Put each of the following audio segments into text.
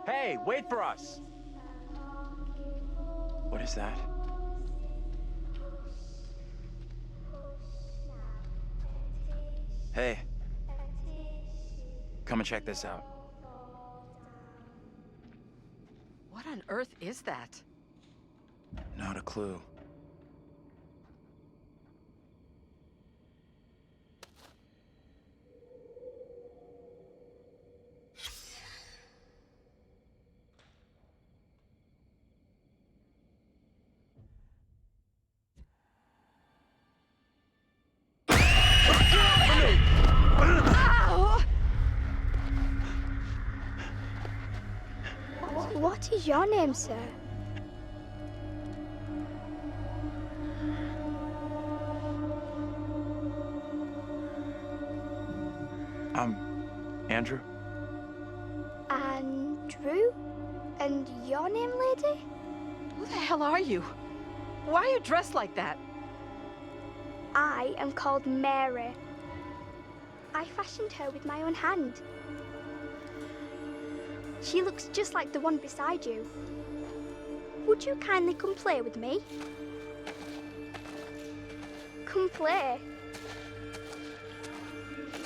Hey, wait for us! What is that? Hey. Come and check this out. What on earth is that? Not a clue. What is your name, sir? I'm Andrew. Andrew? And your name, lady? Who the hell are you? Why are you dressed like that? I am called Mary. I fashioned her with my own hand. She looks just like the one beside you. Would you kindly come play with me? Come play.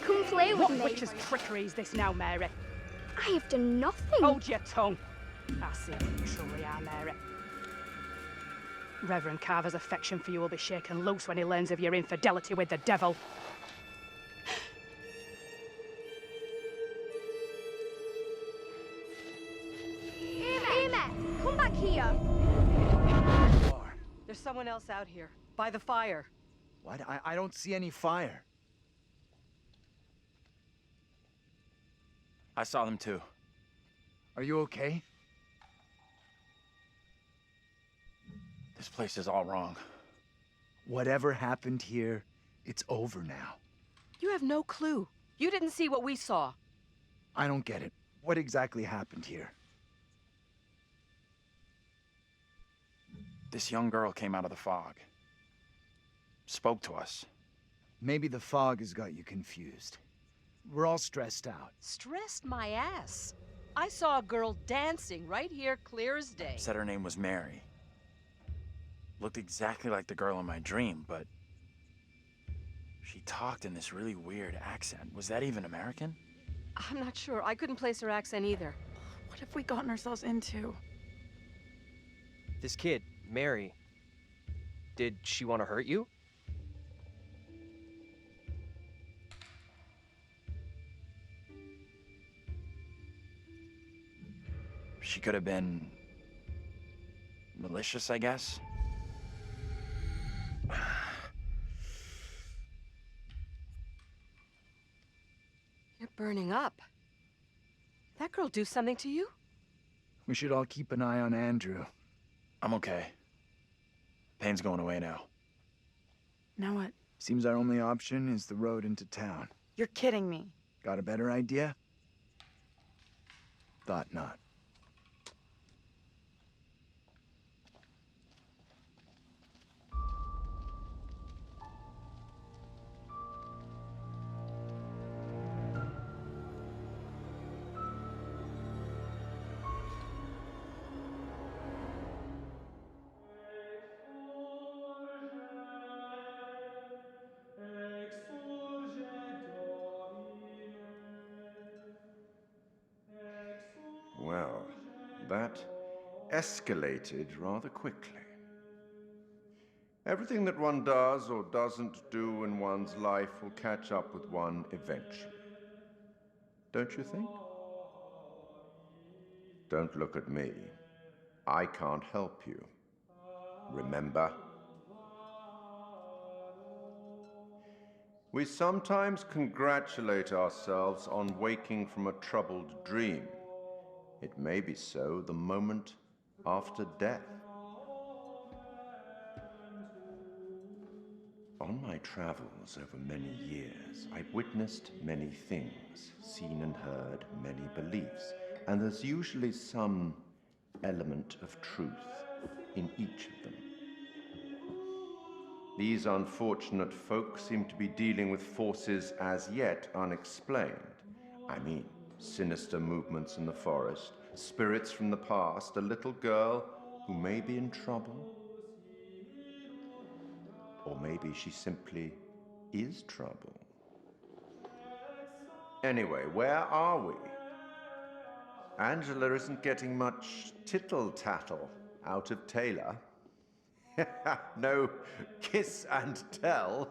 Come play with me. What witch's trickery is this now, Mary? I have done nothing. Hold your tongue. I see how you truly are, Mary. Reverend Carver's affection for you will be shaken loose when he learns of your infidelity with the devil. Amy, come back here. There's someone else out here, by the fire. What? I don't see any fire. I saw them too. Are you okay? This place is all wrong. Whatever happened here, it's over now. You have no clue. You didn't see what we saw. I don't get it. What exactly happened here? This young girl came out of the fog. Spoke to us. Maybe the fog has got you confused. We're all stressed out. Stressed my ass. I saw a girl dancing right here, clear as day. Said her name was Mary. Looked exactly like the girl in my dream, but she talked in this really weird accent. Was that even American? I'm not sure. I couldn't place her accent either. What have we gotten ourselves into? This kid, Mary, did she want to hurt you? She could have been malicious, I guess. You're burning up. That girl do something to you? We should all keep an eye on Andrew. I'm okay. Pain's going away now. Now what? Seems our only option is the road into town. You're kidding me. Got a better idea? Thought not. Well, that escalated rather quickly. Everything that one does or doesn't do in one's life will catch up with one eventually. Don't you think? Don't look at me. I can't help you. Remember? We sometimes congratulate ourselves on waking from a troubled dream. It may be so the moment after death. On my travels over many years, I've witnessed many things, seen and heard many beliefs, and there's usually some element of truth in each of them. These unfortunate folk seem to be dealing with forces as yet unexplained. I mean, sinister movements in the forest, spirits from the past, a little girl who may be in trouble. Or maybe she simply is trouble. Anyway, where are we? Angela isn't getting much tittle-tattle out of Taylor. No kiss and tell.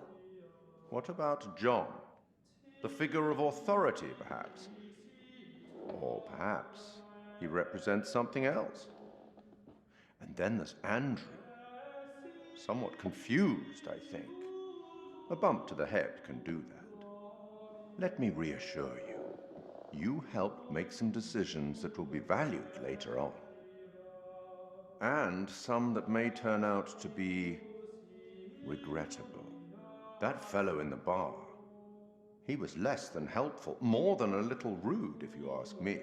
What about John? The figure of authority, perhaps? Or perhaps he represents something else. And then there's Andrew. Somewhat confused, I think. A bump to the head can do that. Let me reassure you. You helped make some decisions that will be valued later on. And some that may turn out to be regrettable. That fellow in the bar, he was less than helpful, more than a little rude, if you ask me.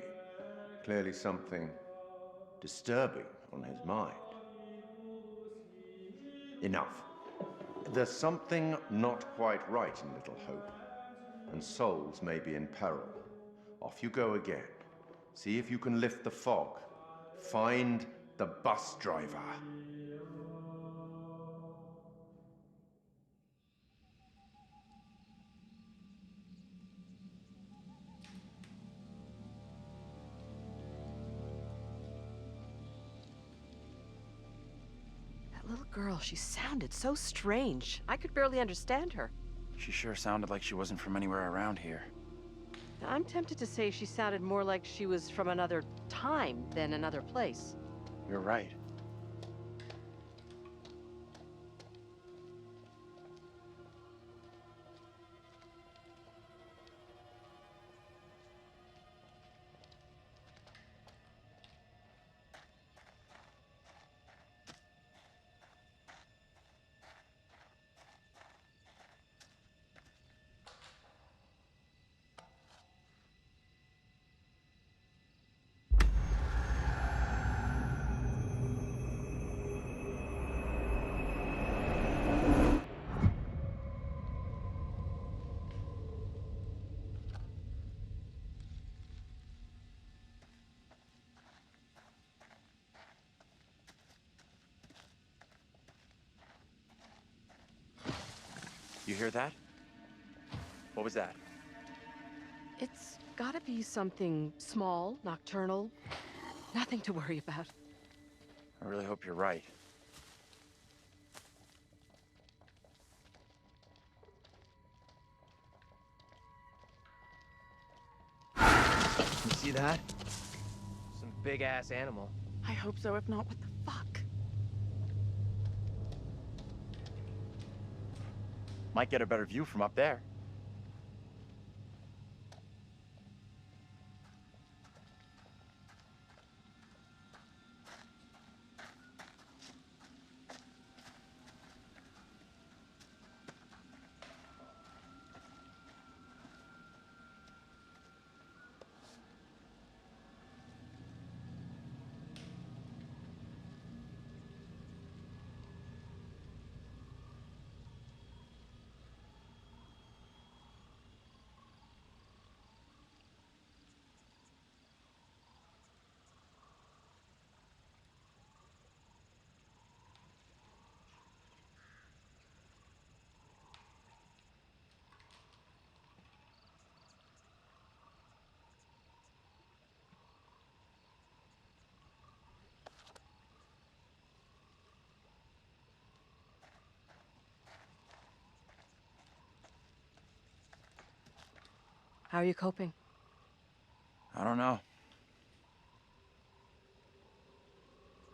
Clearly something disturbing on his mind. Enough. There's something not quite right in Little Hope, and souls may be in peril. Off you go again. See if you can lift the fog. Find the bus driver. That little girl, she sounded so strange. I could barely understand her. She sure sounded like she wasn't from anywhere around here. I'm tempted to say she sounded more like she was from another time than another place. You're right. You hear that? What was that? It's gotta be something small, nocturnal. Nothing to worry about. I really hope you're right. You see that? Some big-ass animal. I hope so. If not, what the fuck? Might get a better view from up there. How are you coping? I don't know.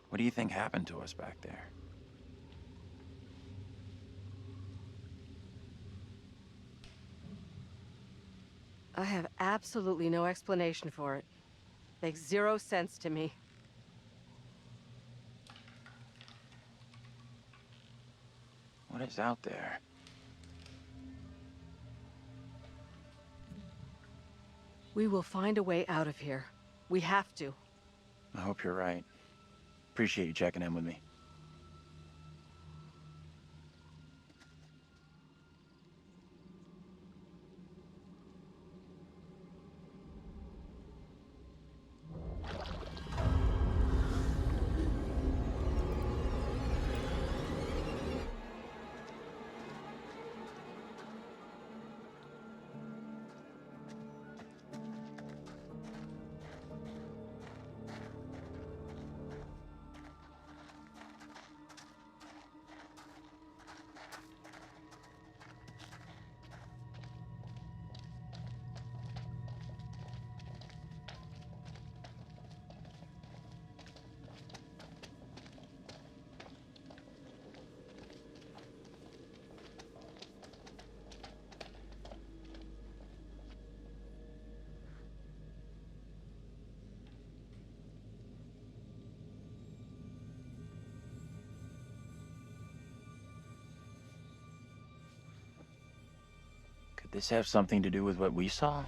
What do you think happened to us back there? I have absolutely no explanation for it. Makes zero sense to me. What is out there? We will find a way out of here. We have to. I hope you're right. Appreciate you checking in with me. Could this have something to do with what we saw?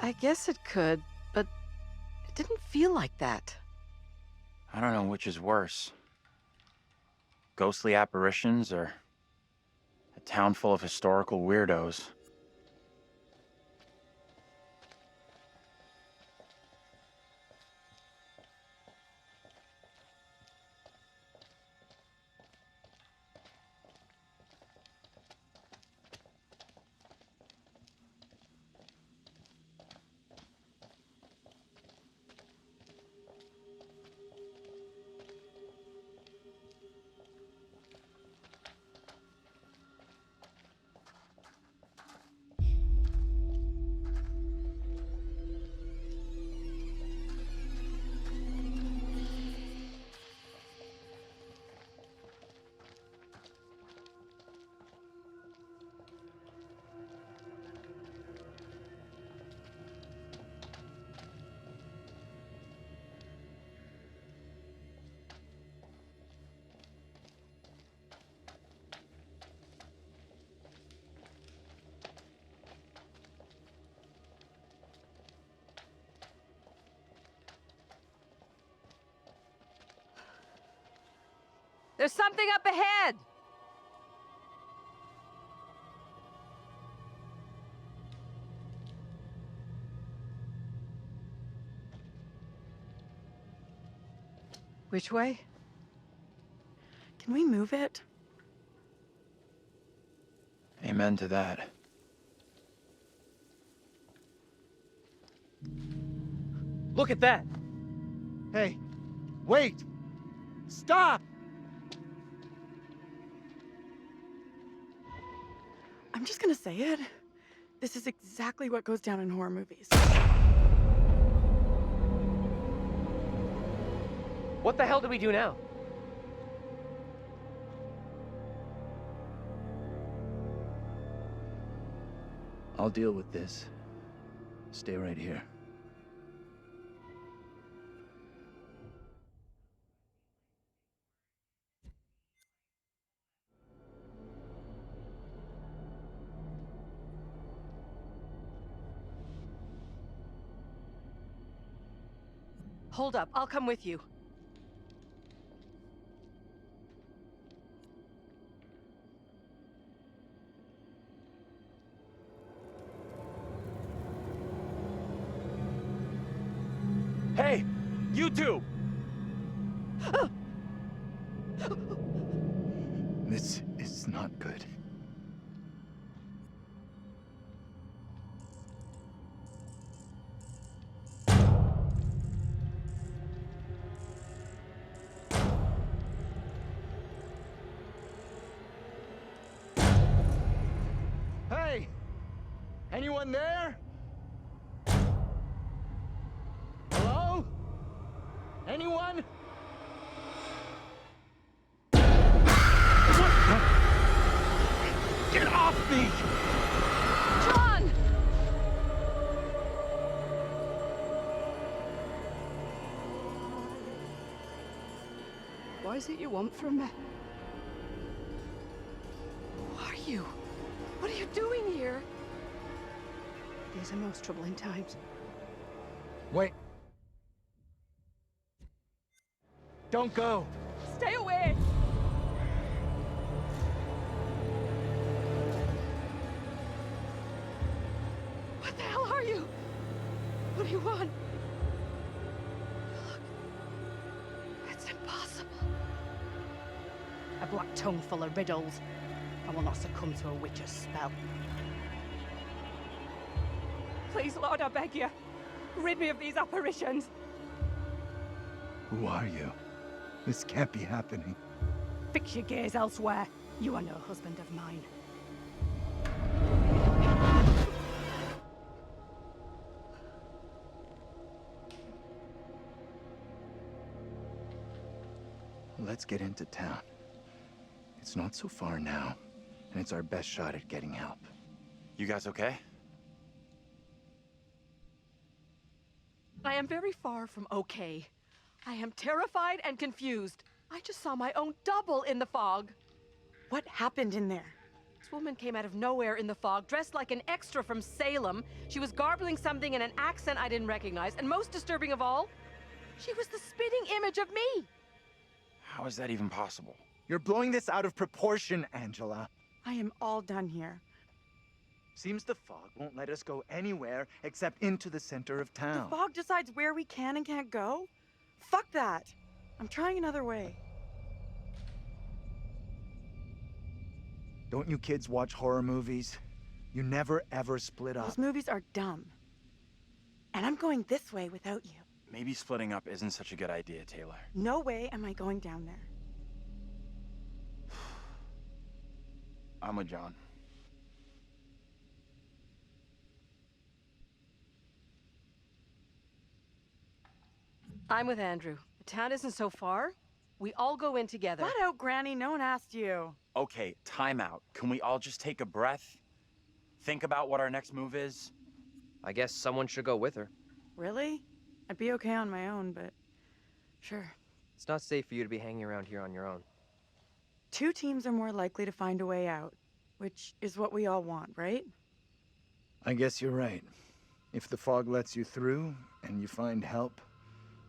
I guess it could, but it didn't feel like that. I don't know which is worse. Ghostly apparitions or a town full of historical weirdos. There's something up ahead! Which way? Can we move it? Amen to that. Look at that! Hey, wait! Stop! I'm just gonna say it. This is exactly what goes down in horror movies. What the hell do we do now? I'll deal with this. Stay right here. Hold up, I'll come with you. Hey, you two! This is not good. Hey! Anyone there? Hello? Anyone? Get off me! John! What is it you want from me? Who are you? What are you doing here? These are most troubling times. Wait. Don't go. Stay away! What the hell are you? What do you want? Look. It's impossible. A black tongue full of riddles. I will not succumb to a witch's spell. Please, Lord, I beg you. Rid me of these apparitions. Who are you? This can't be happening. Fix your gaze elsewhere. You are no husband of mine. Let's get into town. It's not so far now, and it's our best shot at getting help. You guys okay? I am very far from okay. I am terrified and confused. I just saw my own double in the fog. What happened in there? This woman came out of nowhere in the fog, dressed like an extra from Salem. She was garbling something in an accent I didn't recognize, and most disturbing of all, she was the spitting image of me. How is that even possible? You're blowing this out of proportion, Angela. I am all done here. Seems the fog won't let us go anywhere except into the center of town. The fog decides where we can and can't go? Fuck that. I'm trying another way. Don't you kids watch horror movies? You never ever split up. Those movies are dumb. And I'm going this way without you. Maybe splitting up isn't such a good idea, Taylor. No way am I going down there. I'm with John. I'm with Andrew. The town isn't so far. We all go in together. Flat out, Granny. No one asked you. Okay, time out. Can we all just take a breath? Think about what our next move is? I guess someone should go with her. Really? I'd be okay on my own, but sure. It's not safe for you to be hanging around here on your own. 2 teams are more likely to find a way out, which is what we all want, right? I guess you're right. If the fog lets you through and you find help,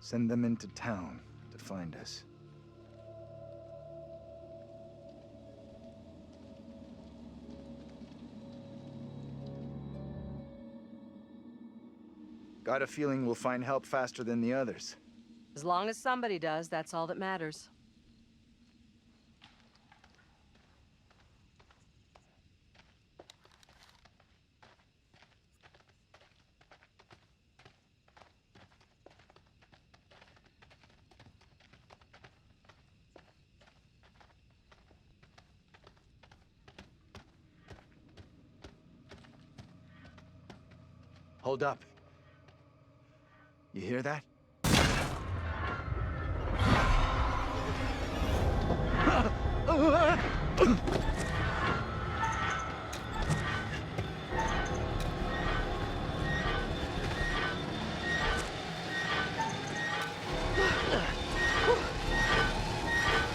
send them into town to find us. Got a feeling we'll find help faster than the others. As long as somebody does, that's all that matters. Hold up. You hear that?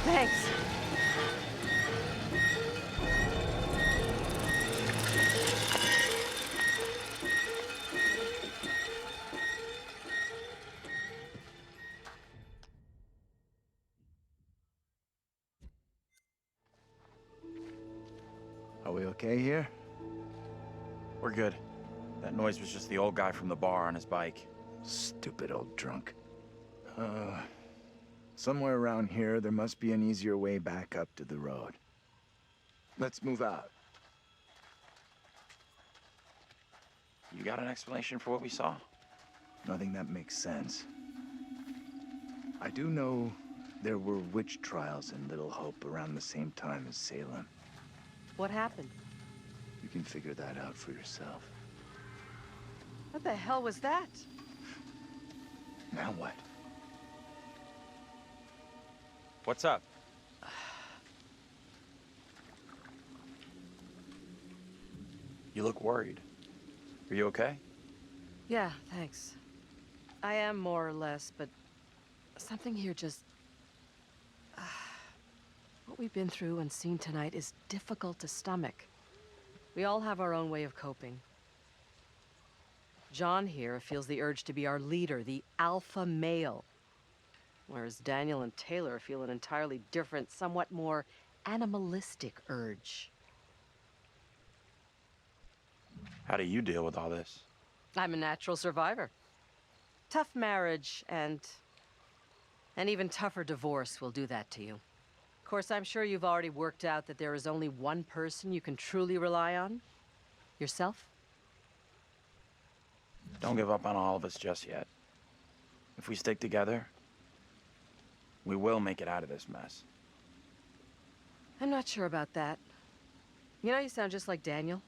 Thanks. Are we okay here? We're good. That noise was just the old guy from the bar on his bike. Stupid old drunk. Somewhere around here, there must be an easier way back up to the road. Let's move out. You got an explanation for what we saw? Nothing that makes sense. I do know there were witch trials in Little Hope around the same time as Salem. What happened? You can figure that out for yourself. What the hell was that? Now what? What's up? You look worried. Are you okay? Yeah, thanks. I am more or less, but something here just... What we've been through and seen tonight is difficult to stomach. We all have our own way of coping. John here feels the urge to be our leader, the alpha male. Whereas Daniel and Taylor feel an entirely different, somewhat more animalistic urge. How do you deal with all this? I'm a natural survivor. Tough marriage and even tougher divorce will do that to you. Of course, I'm sure you've already worked out that there is only one person you can truly rely on. Yourself? Don't give up on all of us just yet. If we stick together, we will make it out of this mess. I'm not sure about that. You know, you sound just like Daniel.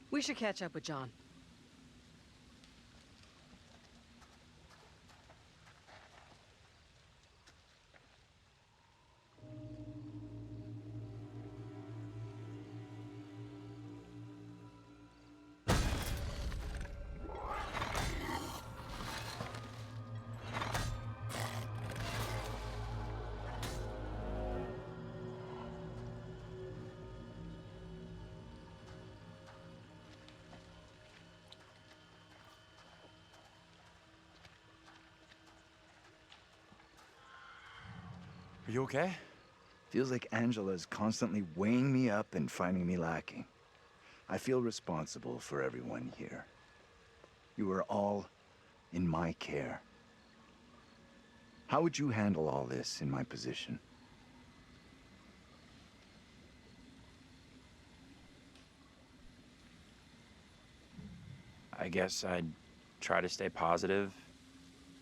We should catch up with John. Are you okay? Feels like Angela's constantly weighing me up and finding me lacking. I feel responsible for everyone here. You are all in my care. How would you handle all this in my position? I guess I'd try to stay positive,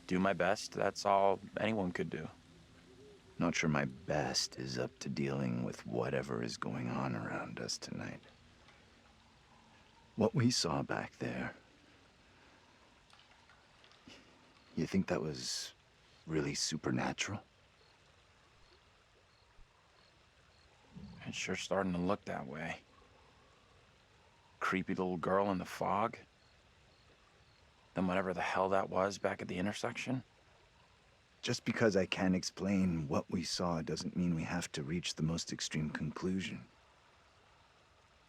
do my best. That's all anyone could do. Not sure my best is up to dealing with whatever is going on around us tonight. What we saw back there, you think that was really supernatural? It's sure starting to look that way. Creepy little girl in the fog. Then whatever the hell that was back at the intersection. Just because I can't explain what we saw doesn't mean we have to reach the most extreme conclusion.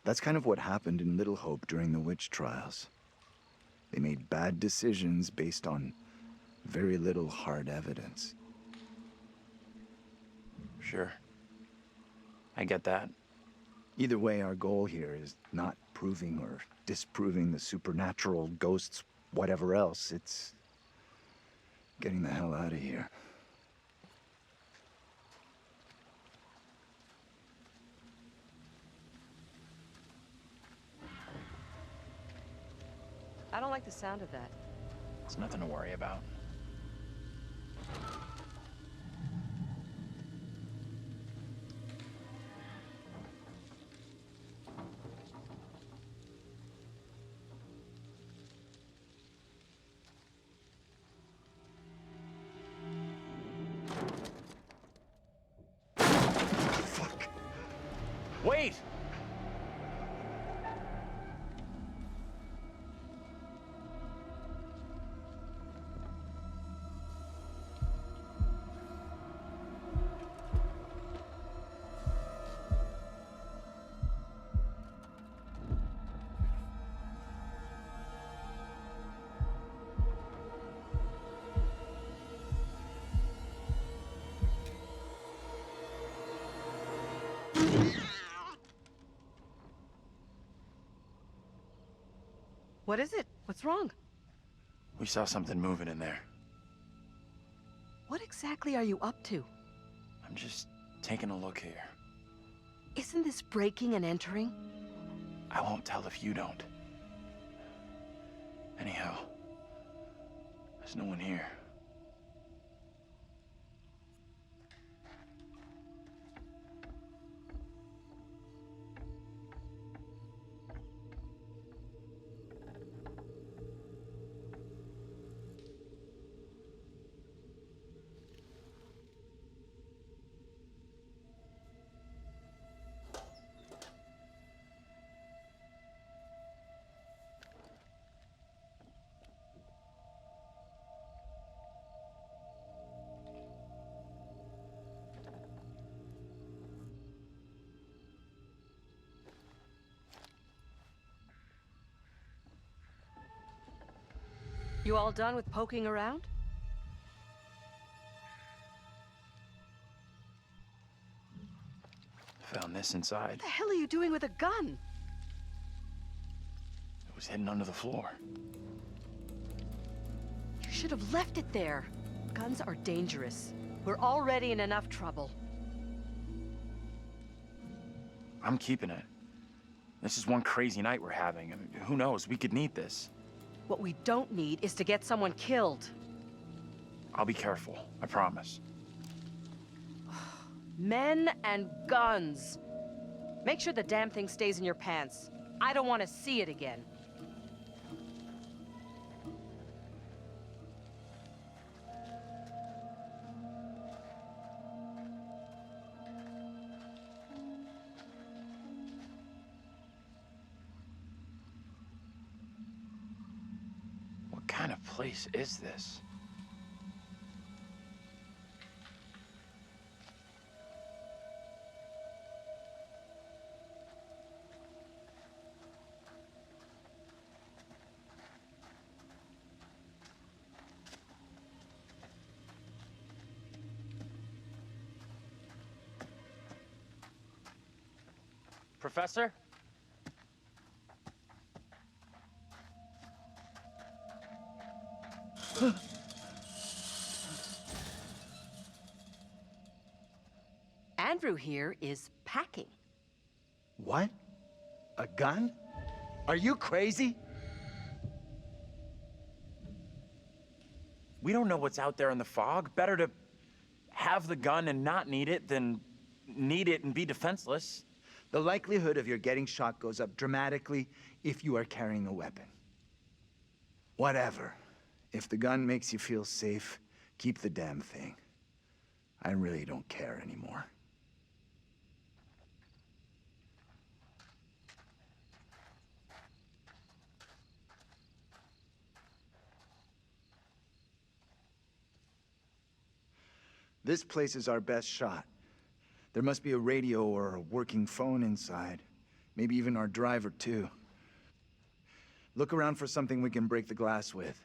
That's kind of what happened in Little Hope during the witch trials. They made bad decisions based on very little hard evidence. Sure. I get that. Either way, our goal here is not proving or disproving the supernatural, ghosts, whatever else. It's getting the hell out of here. I don't like the sound of that. It's nothing to worry about. Fuck. Wait! What is it? What's wrong? We saw something moving in there. What exactly are you up to? I'm just taking a look here. Isn't this breaking and entering? I won't tell if you don't. Anyhow, there's no one here. You all done with poking around? Found this inside. What the hell are you doing with a gun? It was hidden under the floor. You should have left it there. Guns are dangerous. We're already in enough trouble. I'm keeping it. This is one crazy night we're having. I mean, who knows? We could need this. What we don't need is to get someone killed. I'll be careful. I promise. Men and guns. Make sure the damn thing stays in your pants. I don't want to see it again. What kind of place is this? Professor? Andrew here is packing. What? A gun? Are you crazy? We don't know what's out there in the fog. Better to have the gun and not need it than need it and be defenseless. The likelihood of your getting shot goes up dramatically if you are carrying a weapon. Whatever. If the gun makes you feel safe, keep the damn thing. I really don't care anymore. This place is our best shot. There must be a radio or a working phone inside. Maybe even our driver, too. Look around for something we can break the glass with.